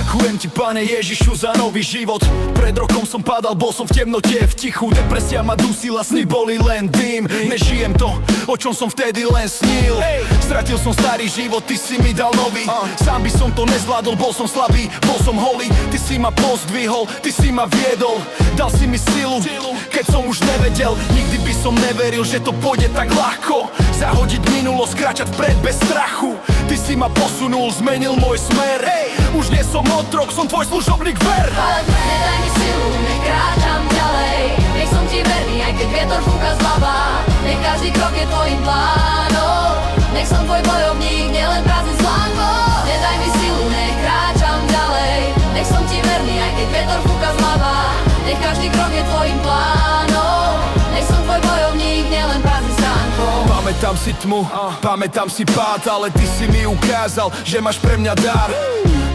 Ďakujem ti, Pane Ježišu, za nový život. Pred rokom som padal, bol som v temnote, v tichu. Depresia ma dusila, sny boli len dým. Nežijem to, o čom som vtedy len snil. Stratil som starý život, ty si mi dal nový. Sám by som to nezvládol, bol som slabý, bol som holý. Ty si ma pozdvihol, ty si ma viedol. Dal si mi silu, keď som už nevedel. Nikdy by som neveril, že to pôjde tak ľahko. Zahodiť minulosť, kráčať vpred bez strachu. Ty si ma posunul, zmenil môj smer. Už nie som otrok, som tvoj služobník, ver. Pane, daj mi silu, nech kráčam ďalej. Nech som ti verný, aj keď vietor fúka zľava. Nech každý krok je tvojim plánom. Nech som tvoj bojovník, nielen prázdny slánko. Nedaj mi silu, nech kráčam ďalej. Nech som ti verný, aj keď vietor fúka zľava. Nech každý krok je tvojim plánom. Nech som tvoj bojovník, nielen prázdny stránko. Pamätám si tmu, pamätám si pád, ale ty si mi ukázal, že máš pre mňa dar.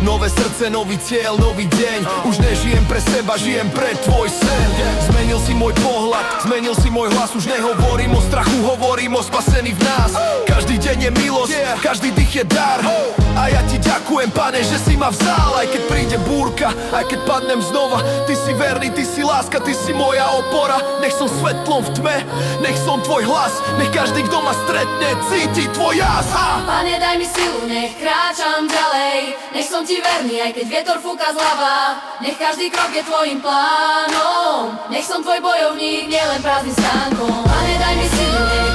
Nové srdce, nový cieľ, nový deň. Už nežijem pre seba, žijem pre tvoj sen. Zmenil si môj pohľad, zmenil si môj hlas. Už nehovorím o strachu, hovorím o spasení v nás. Každý deň je milosť, každý dých je dar. A ja ti ďakujem, Pane, že si ma vzal. Aj keď príde búrka, aj keď padnem znova. Ty si verný, ty si láska, ty si moja opora. Nech som svetlom v tme, nech som tvoj hlas. Nech každý, kto ma stretne, cíti tvoj jas. Pane, daj mi silu, nech kráčam ďalej. Nech som ti verný, aj keď vietor fúka zľava. Nech každý krok je tvojim plánom. Nech som tvoj bojovník, nielen prázdnym stánkom. Pane, daj mi silu, nech